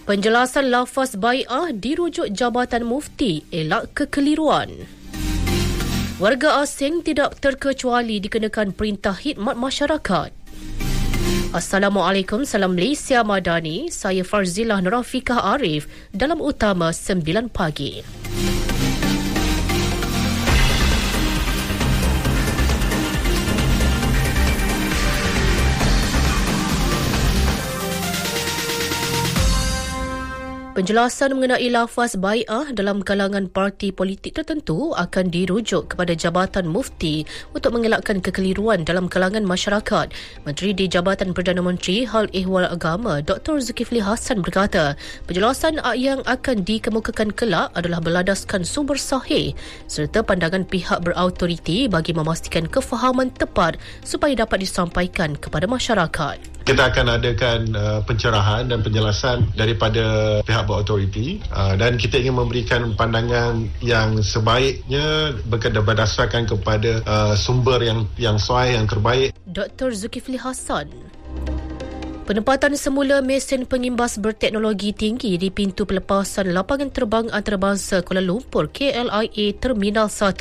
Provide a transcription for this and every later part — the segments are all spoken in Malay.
Penjelasan lafaz bai'ah dirujuk Jabatan Mufti elak kekeliruan. Warga asing tidak terkecuali dikenakan perintah khidmat masyarakat. Assalamualaikum, salam Malaysia Madani. Saya Farzilah Nurafikah Arif dalam Utama 9 pagi. Penjelasan mengenai lafaz bai'ah dalam kalangan parti politik tertentu akan dirujuk kepada Jabatan Mufti untuk mengelakkan kekeliruan dalam kalangan masyarakat. Menteri di Jabatan Perdana Menteri Hal Ehwal Agama Dr. Zulkifli Hassan berkata, penjelasan yang akan dikemukakan kelak adalah berlandaskan sumber sahih serta pandangan pihak berautoriti bagi memastikan kefahaman tepat supaya dapat disampaikan kepada masyarakat. Kita akan adakan pencerahan dan penjelasan daripada pihak berautoriti dan kita ingin memberikan pandangan yang sebaiknya berdasarkan kepada sumber yang sahih, yang terbaik. Dr. Zulkifli Hassan. Penempatan semula mesin pengimbas berteknologi tinggi di pintu pelepasan lapangan terbang antarabangsa Kuala Lumpur KLIA Terminal 1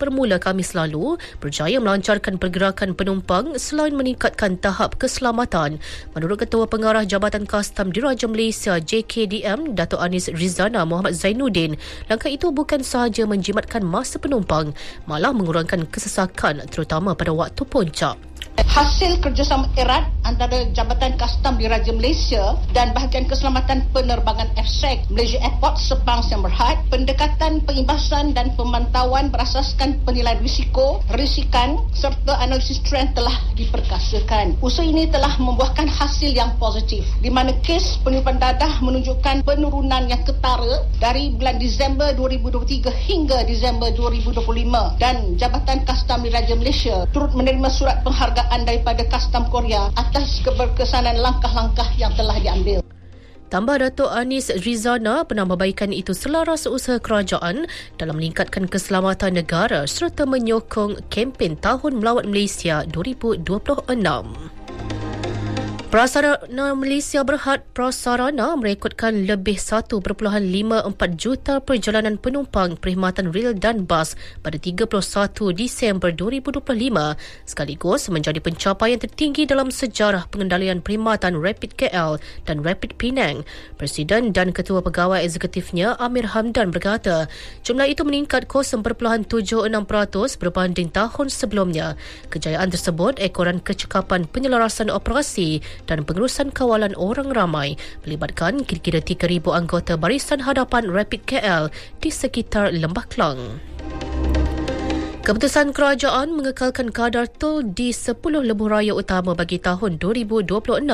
bermula Khamis lalu berjaya melancarkan pergerakan penumpang selain meningkatkan tahap keselamatan. Menurut Ketua Pengarah Jabatan Kastam Diraja Malaysia JKDM Dato' Anis Rizana Muhammad Zainuddin, langkah itu bukan sahaja menjimatkan masa penumpang, malah mengurangkan kesesakan terutama pada waktu puncak. Hasil kerjasama erat antara Jabatan Kastam Diraja Malaysia dan Bahagian Keselamatan Penerbangan FSEC Malaysia Airport Sepang Sdn Bhd, pendekatan pengimbasan dan pemantauan berasaskan penilaian risikan serta analisis trend telah diperkasakan. Usaha ini telah membuahkan hasil yang positif di mana kes penipuan dadah menunjukkan penurunan yang ketara dari bulan Disember 2023 hingga Disember 2025 dan Jabatan Kastam Diraja Malaysia turut menerima surat penghargaan daripada Kastam Korea atas keberkesanan langkah-langkah yang telah diambil. Tambah Dato' Anis Rizana, penambahbaikan itu selaras usaha kerajaan dalam meningkatkan keselamatan negara serta menyokong kempen Tahun Melawat Malaysia 2026. Prasarana Malaysia Berhad Prasarana merekodkan lebih 1.54 juta perjalanan penumpang perkhidmatan rel dan bas pada 31 Disember 2025 sekaligus menjadi pencapaian tertinggi dalam sejarah pengendalian perkhidmatan Rapid KL dan Rapid Penang. Presiden dan Ketua Pegawai Eksekutifnya Amir Hamdan berkata, jumlah itu meningkat 0.76% berbanding tahun sebelumnya. Kejayaan tersebut ekoran kecekapan penyelarasan operasi dan pengurusan kawalan orang ramai melibatkan kira-kira 3,000 anggota barisan hadapan Rapid KL di sekitar Lembah Klang. Keputusan kerajaan mengekalkan kadar tol di 10 lebuh raya utama bagi tahun 2026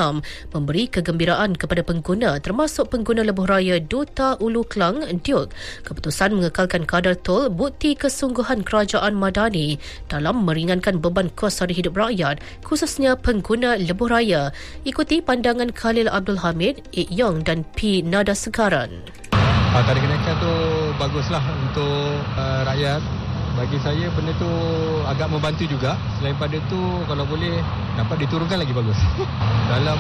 memberi kegembiraan kepada pengguna termasuk pengguna lebuh raya Duta Ulu Klang Duke. Keputusan mengekalkan kadar tol bukti kesungguhan kerajaan Madani dalam meringankan beban kos sara hidup rakyat khususnya pengguna lebuh raya. Ikuti pandangan Khalil Abdul Hamid, Ik Yong dan P. Nada Segaran. Kadar kenaikan tu baguslah untuk rakyat. Bagi saya benda tu agak membantu juga. Selain pada tu kalau boleh dapat diturunkan lagi bagus. Dalam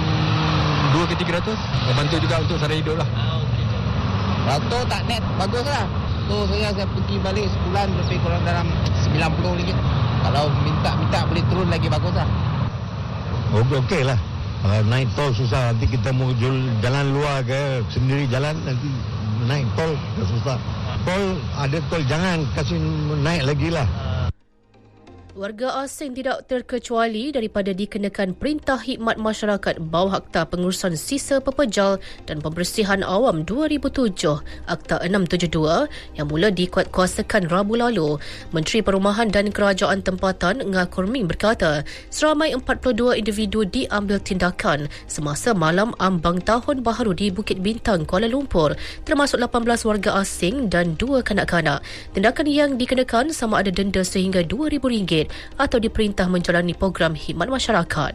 2 ke 300 membantu juga untuk sara hidup lah. Rato tak net bagus lah. So saya pergi balik sebulan lebih kurang dalam RM90. Kalau minta boleh turun lagi bagus lah. Okey lah. Naik tol susah. Nanti kita mau jalan luar ke sendiri jalan nanti naik tol susah. Tol ada tol jangan kasih naik lagi lah. Warga asing tidak terkecuali daripada dikenakan Perintah Khidmat Masyarakat Bawah Akta Pengurusan Sisa Pepejal dan Pembersihan Awam 2007 Akta 672 yang mula dikuatkuasakan Rabu lalu. Menteri Perumahan dan Kerajaan Tempatan Ngah Kurming berkata seramai 42 individu diambil tindakan semasa malam ambang Tahun Baharu di Bukit Bintang, Kuala Lumpur, termasuk 18 warga asing dan 2 kanak-kanak. Tindakan yang dikenakan sama ada denda sehingga RM2,000 atau diperintah menjalani program khidmat masyarakat.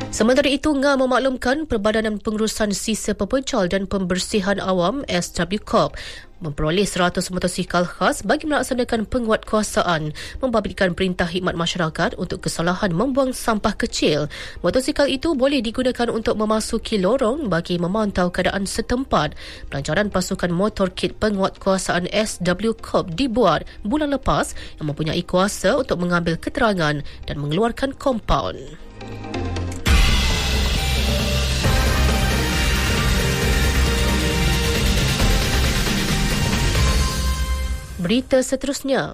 Sementara itu, Ngah memaklumkan Perbadanan Pengurusan Sisa Pepejal dan Pembersihan Awam SW Corp memperoleh 100 motosikal khas bagi melaksanakan penguatkuasaan membabitkan perintah khidmat masyarakat untuk kesalahan membuang sampah kecil. Motosikal itu boleh digunakan untuk memasuki lorong bagi memantau keadaan setempat. Pelancaran pasukan motorkit penguatkuasaan SW Corp dibuat bulan lepas yang mempunyai kuasa untuk mengambil keterangan dan mengeluarkan kompaun. Berita seterusnya.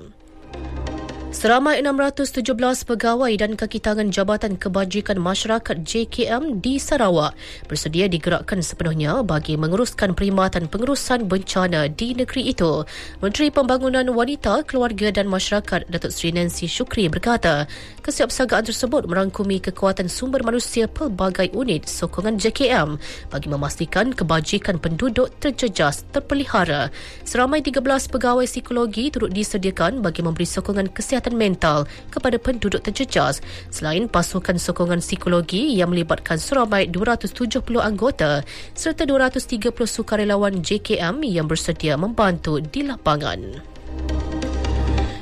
Seramai 617 pegawai dan kaki tangan Jabatan Kebajikan Masyarakat JKM di Sarawak bersedia digerakkan sepenuhnya bagi menguruskan perkhidmatan pengurusan bencana di negeri itu. Menteri Pembangunan Wanita, Keluarga dan Masyarakat Datuk Seri Nancy Shukri berkata, kesiapsiagaan tersebut merangkumi kekuatan sumber manusia pelbagai unit sokongan JKM bagi memastikan kebajikan penduduk terjejas terpelihara. Seramai 13 pegawai psikologi turut disediakan bagi memberi sokongan kesihatan mental kepada penduduk terjejas. Selain pasukan sokongan psikologi yang melibatkan seramai 270 anggota serta 230 sukarelawan JKM yang bersedia membantu di lapangan.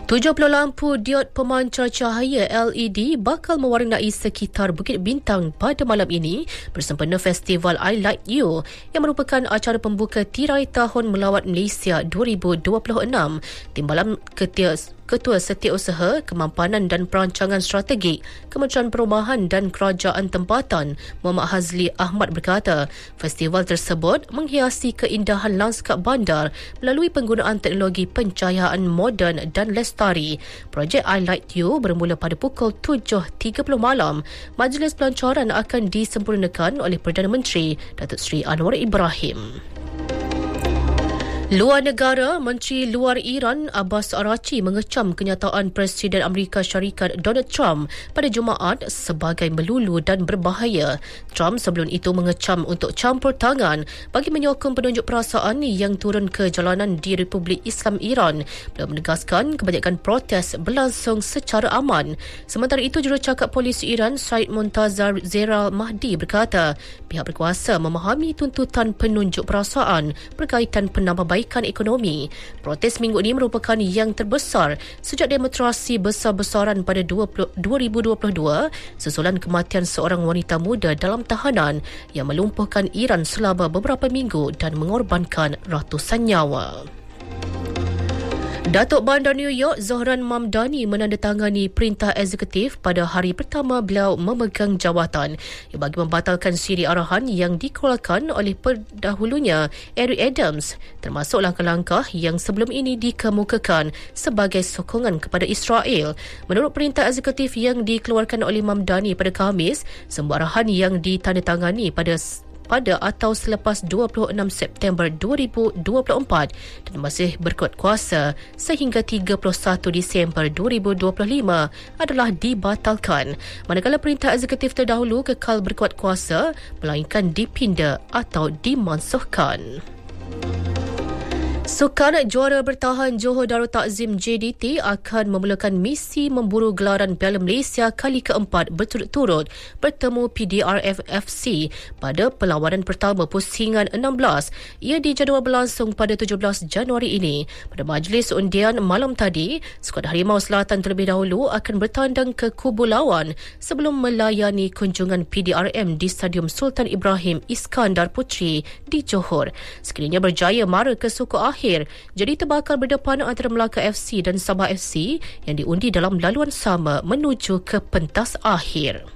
70 lampu diod pemancar cahaya LED bakal mewarnai sekitar Bukit Bintang pada malam ini bersempena Festival I Light You yang merupakan acara pembuka tirai tahun melawat Malaysia 2026. Timbalan Ketua Setiausaha Kemampanan dan Perancangan Strategik Kementerian Perumahan dan Kerajaan Tempatan Muhammad Hazli Ahmad berkata, festival tersebut menghiasi keindahan lanskap bandar melalui penggunaan teknologi pencahayaan moden dan lestari. Projek I Light You bermula pada pukul 7.30 malam. Majlis pelancaran akan disempurnakan oleh Perdana Menteri Datuk Seri Anwar Ibrahim. Luar negara, Menteri Luar Iran Abbas Araghchi mengecam kenyataan Presiden Amerika Syarikat Donald Trump pada Jumaat sebagai melulu dan berbahaya. Trump sebelum itu mengecam untuk campur tangan bagi menyokong penunjuk perasaan yang turun ke jalanan di Republik Islam Iran. Beliau menegaskan kebanyakan protes berlangsung secara aman. Sementara itu, jurucakap polis Iran Said Muntazar Zeral Mahdi berkata pihak berkuasa memahami tuntutan penunjuk perasaan berkaitan penambahbaikan ekonomi. Protes minggu ini merupakan yang terbesar sejak demonstrasi besar-besaran pada 2022 susulan kematian seorang wanita muda dalam tahanan yang melumpuhkan Iran selama beberapa minggu dan mengorbankan ratusan nyawa. Datuk Bandar New York Zohran Mamdani menandatangani perintah eksekutif pada hari pertama beliau memegang jawatan yang bagi membatalkan siri arahan yang dikeluarkan oleh pendahulunya Eric Adams, termasuk langkah-langkah yang sebelum ini dikemukakan sebagai sokongan kepada Israel. Menurut perintah eksekutif yang dikeluarkan oleh Mamdani pada Khamis, semua arahan yang ditandatangani pada atau selepas 26 September 2024 dan masih berkuat kuasa sehingga 31 Disember 2025 adalah dibatalkan, manakala perintah eksekutif terdahulu kekal berkuat kuasa melainkan dipinda atau dimansuhkan. Sukan juara bertahan Johor Darul Takzim JDT akan memulakan misi memburu gelaran Piala Malaysia kali keempat berturut-turut bertemu PDRF FC pada perlawanan pertama pusingan 16. Ia dijadual berlangsung pada 17 Januari ini. Pada majlis undian malam tadi, skuad Harimau Selatan terlebih dahulu akan bertandang ke kubu lawan sebelum melayani kunjungan PDRM di Stadium Sultan Ibrahim Iskandar Puteri di Johor. Sekiranya berjaya mara ke suku akhir, jadi bakal berdepan antara Melaka FC dan Sabah FC yang diundi dalam laluan sama menuju ke pentas akhir.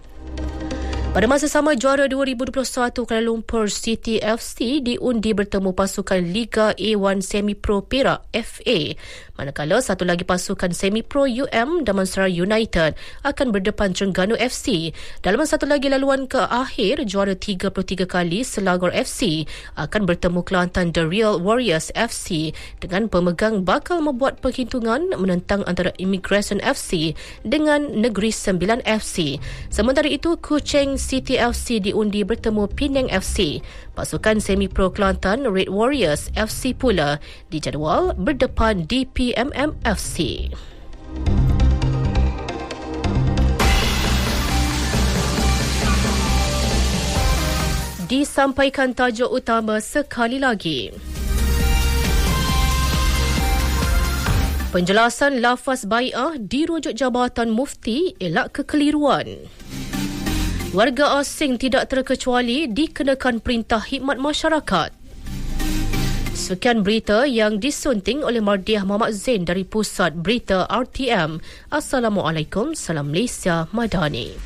Pada masa sama, juara 2021 Kuala Lumpur City FC diundi bertemu pasukan Liga A1 Semi Pro Perak FA, manakala satu lagi pasukan Semi Pro UM Damansara United akan berdepan Terengganu FC. Dalam satu lagi laluan ke akhir, juara 33 kali Selangor FC akan bertemu Kelantan The Real Warriors FC dengan pemegang bakal membuat perhitungan menentang antara Immigration FC dengan Negeri Sembilan FC. Sementara itu, Kuching City FC diundi bertemu Penang FC. Pasukan Semi Pro Kelantan Red Warriors FC pula dijadual berdepan DPMM FC. Disampaikan tajuk utama sekali lagi. Penjelasan lafaz bai'ah dirujuk Jabatan Mufti elak kekeliruan. Warga asing tidak terkecuali dikenakan perintah khidmat masyarakat. Sekian berita yang disunting oleh Mardiah Muhammad Zain dari Pusat Berita RTM. Assalamualaikum, salam Malaysia Madani.